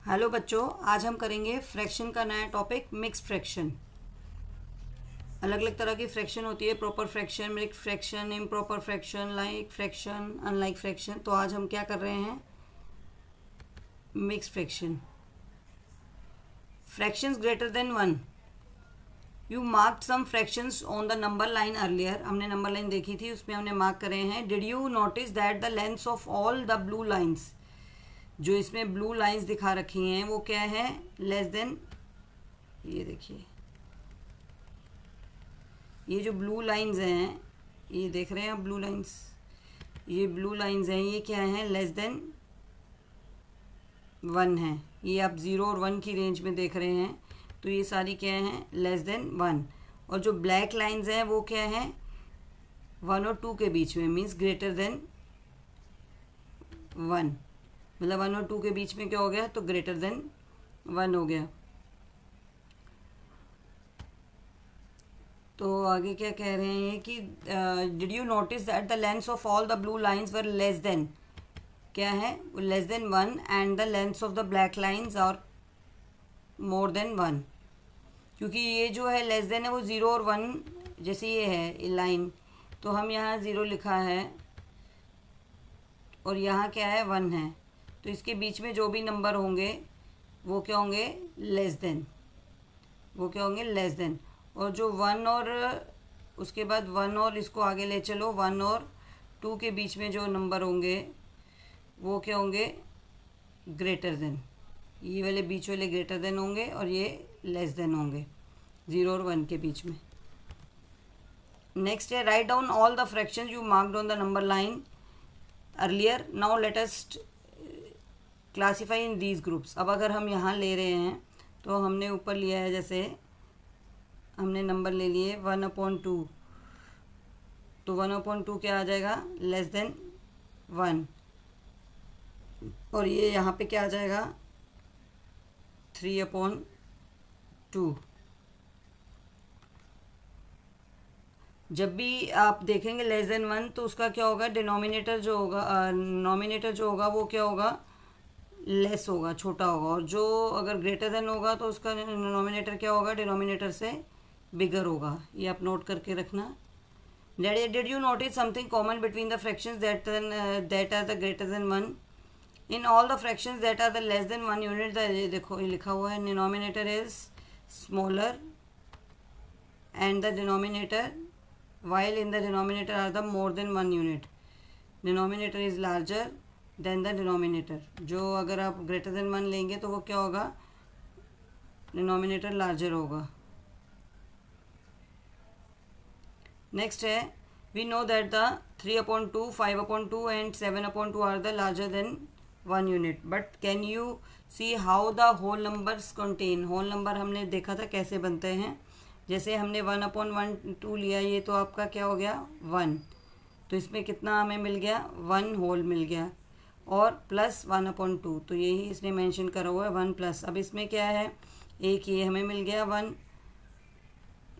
Hello बच्चों, आज हम करेंगे फ्रैक्शन का नया टॉपिक मिक्स्ड फ्रैक्शन। अलग अलग तरह की फ्रैक्शन होती है, proper fraction, mixed fraction, improper fraction, like fraction, unlike fraction. तो आज हम क्या कर रहे हैं, mixed fraction. Fractions greater than 1। You marked some fractions on the number line earlier. हमने नंबर लाइन देखी थी, उसमें हमने मार्क करे हैं। Did you notice that the lengths of all the blue lines, जो इसमें ब्लू लाइंस दिखा रखी हैं वो क्या है, लेस देन, ये देखिए ये जो ब्लू लाइंस हैं, ये देख रहे हैं आप ब्लू लाइंस, ये ब्लू लाइंस हैं, ये क्या हैं, लेस देन 1 है। ये आप 0 और 1 की रेंज में देख रहे हैं, तो ये सारी क्या हैं, लेस देन 1। और जो ब्लैक लाइंस हैं वो क्या हैं, 1 और 2 के बीच में, मीन्स ग्रेटर देन 1। मतलब 1 और 2 के बीच में क्या हो गया, तो ग्रेटर देन 1 हो गया। तो आगे क्या कह रहे हैं कि did you notice that the lengths of all the blue lines were less than, क्या है, less than 1 and the lengths of the black lines are more than 1। क्योंकि ये जो है लेस देन है वो 0 और 1, जैसे ये है लाइन, तो हम यहाँ 0 लिखा है और यहाँ क्या है, 1 है। तो इसके बीच में जो भी नंबर होंगे वो क्या होंगे, लेस देन, वो क्या होंगे, लेस देन। और जो 1 और उसके बाद 1 और इसको आगे ले चलो, 1 और 2 के बीच में जो नंबर होंगे वो क्या होंगे, ग्रेटर देन। ये वाले बीच वाले ग्रेटर देन होंगे और ये लेस देन होंगे, 0 और 1 के बीच में। नेक्स्ट है, write down all the fractions you marked on the number line earlier. Now let us classify in these groups. अब अगर हम यहाँ ले रहे हैं तो हमने ऊपर लिया है, जैसे हमने नंबर ले लिए 1/2, तो 1/2 क्या आ जाएगा, लेस देन 1। और ये यहाँ पे क्या आ जाएगा, 3/2। जब भी आप देखेंगे लेस देन 1 तो उसका क्या होगा, डिनोमिनेटर जो होगा, नोमिनेटर जो होगा वो क्या होगा, लेस होगा, छोटा होगा। और जो अगर ग्रेटर देन होगा तो उसका डिनोमिनेटर क्या होगा, डिनोमिनेटर से बिगर होगा। ये आप नोट करके रखना। Did you notice something common between the fractions that are the greater than 1 in all the fractions that are the less than 1 unit. देखो ये लिखा हुआ है, denominator is smaller and the denominator, while in the denominator are the more than 1 unit, denominator is larger than the denominator। जो अगर आप greater than 1 लेंगे तो वो क्या होगा, denominator larger होगा। नेक्स्ट है, we know that the 3/2, 5/2 and 7/2 are the larger than 1 unit, but can you see how the whole numbers contain। whole number हमने देखा था कैसे बनते हैं। जैसे हमने 1/12 लिया, ये तो आपका क्या हो गया, 1। तो इसमें कितना हमें मिल गया, 1 होल मिल गया, और प्लस 1/2, तो यही इसने मेंशन करा हुआ है 1 प्लस। अब इसमें क्या है, एक ये हमें मिल गया 1,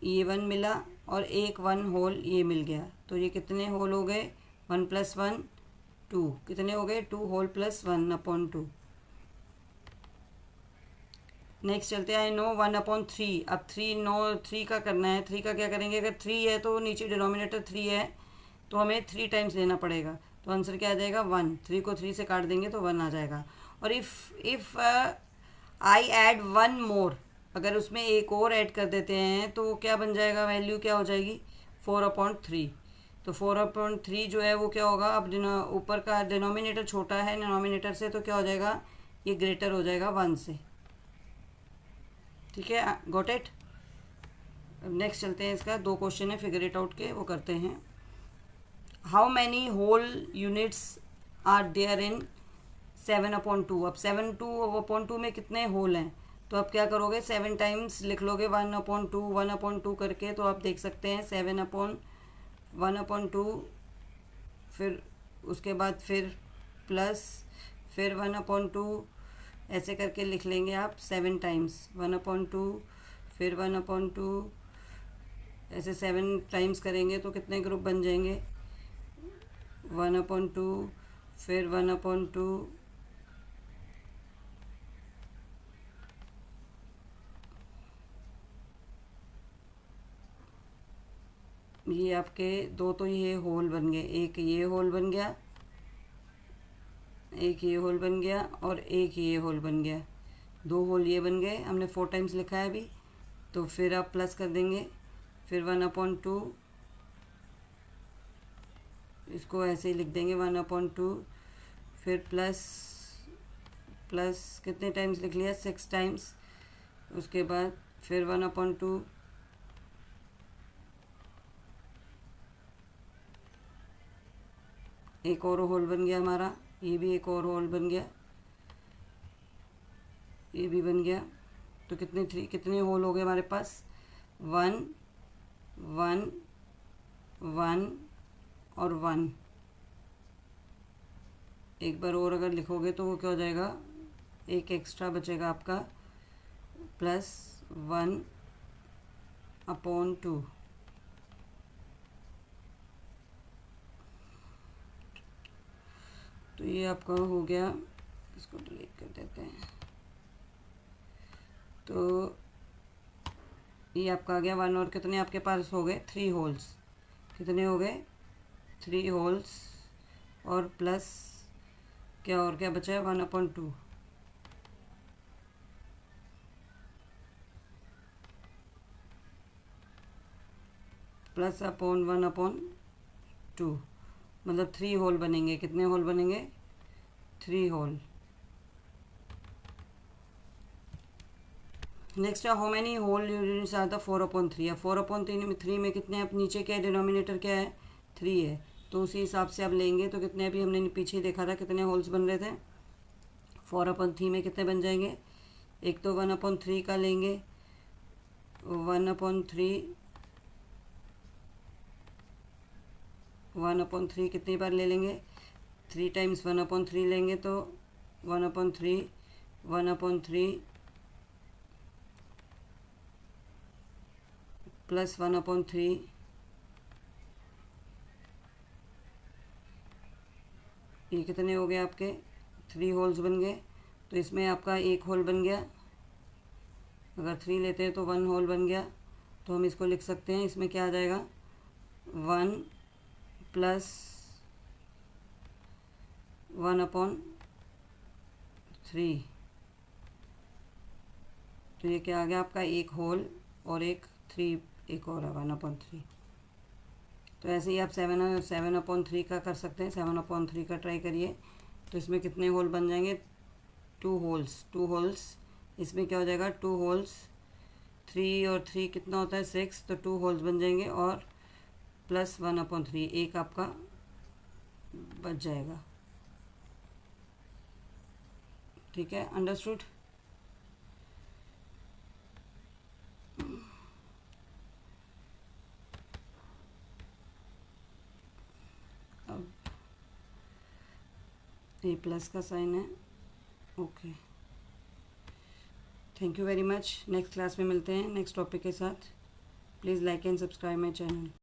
ये 1 मिला, और एक 1 होल ये मिल गया। तो ये कितने होल हो गए, 1 + 1 2, कितने हो गए, 2 होल प्लस 1/2। नेक्स्ट चलते हैं, आई नो 1/3। अब 3 का करना है। 3 का क्या करेंगे, अगर 3 है तो नीचे डिनोमिनेटर 3 है तो हमें 3 टाइम्स लेना पड़ेगा। तो आंसर क्या आ जाएगा, 1। 3 को 3 से काट देंगे तो 1 आ जाएगा। और इफ़ आई ऐड 1 मोर, अगर उसमें एक और ऐड कर देते हैं तो क्या बन जाएगा, वैल्यू क्या हो जाएगी, 4/3। तो 4/3 जो है वो क्या होगा, अब ऊपर का डिनोमिनेटर छोटा है डिनोमिनेटर से, तो क्या हो जाएगा, ये ग्रेटर हो जाएगा 1 से। ठीक है, गॉट इट। नेक्स्ट चलते हैं, इसका 2 क्वेश्चन है फिगर इट आउट के, वो करते हैं। How many whole units are there in 7/2। अब 7/2 में कितने होल हैं, तो आप क्या करोगे, 7 टाइम्स लिख लोगे 1/2 करके। तो आप देख सकते हैं 7/1/2, फिर उसके बाद फिर प्लस, फिर 1/2, ऐसे करके लिख लेंगे आप 7 टाइम्स, 1/2, फिर 1/2, ऐसे 7 टाइम्स करेंगे तो कितने ग्रुप बन जाएंगे, 1/2, फिर 1/2, ये आपके दो तो ये होल बन गए, एक ये होल बन गया, एक ये होल बन गया और एक ये होल बन गया, दो होल ये बन गए। हमने 4 टाइम्स लिखा है अभी, तो फिर आप प्लस कर देंगे, फिर 1/2, इसको ऐसे ही लिख देंगे 1/2, फिर प्लस प्लस कितने टाइम्स लिख लिया, 6 टाइम्स। उसके बाद फिर 1/2, एक और होल बन गया हमारा, ये भी एक और होल बन गया, ये भी बन गया। तो कितने होल हो गए हमारे पास, 1 1 1 और 1। एक बार और अगर लिखोगे तो वो क्या हो जाएगा, एक एक्स्ट्रा बचेगा आपका, +1/2। तो ये आपका हो गया, इसको डिलीट कर देते हैं। तो ये आपका आ गया 1 और कितने आपके पास हो गए, 3 होल्स। कितने हो गए, 3 होल्स और प्लस क्या और क्या बचा है, 1/2। प्लस अपॉन 1/2, मतलब 3 होल बनेंगे। कितने होल बनेंगे, 3 whole. Next how many whole units are the 4/3। अब 4/3 में कितने, अब नीचे क्या है, डिनोमिनेटर क्या है, 3 है, तो उसी हिसाब से आप लेंगे। तो कितने, अभी हमने पीछे देखा था कितने होल्स बन रहे थे, 4/3 में कितने बन जाएंगे, एक तो 1/3 का लेंगे, 1/3 कितनी बार ले लेंगे, 3 टाइम्स 1/3 लेंगे, तो 1/3 1/3 प्लस 1/3, ये कितने हो गए आपके, 3 होल्स बन गए। तो इसमें आपका एक होल बन गया, अगर 3 लेते हैं तो 1 होल बन गया। तो हम इसको लिख सकते हैं, इसमें क्या आ जाएगा, 1 + 1/3। तो ये क्या आ गया आपका, एक होल और एक 3, एक और 1/3। तो ऐसे ही आप 7/3 का कर सकते हैं, 7/3 का ट्राई करिए। तो इसमें कितने होल बन जाएंगे, 2 होल्स। इसमें क्या हो जाएगा, 2 होल्स, 3 और 3 कितना होता है, 6, तो 2 होल्स बन जाएंगे और प्लस 1/3, एक आपका बच जाएगा। ठीक है, अंडरस्टूड। अब ये प्लस का साइन है, okay. Thank you very much. Next class में मिलते हैं नेक्स्ट टॉपिक के साथ। Please like and subscribe my channel.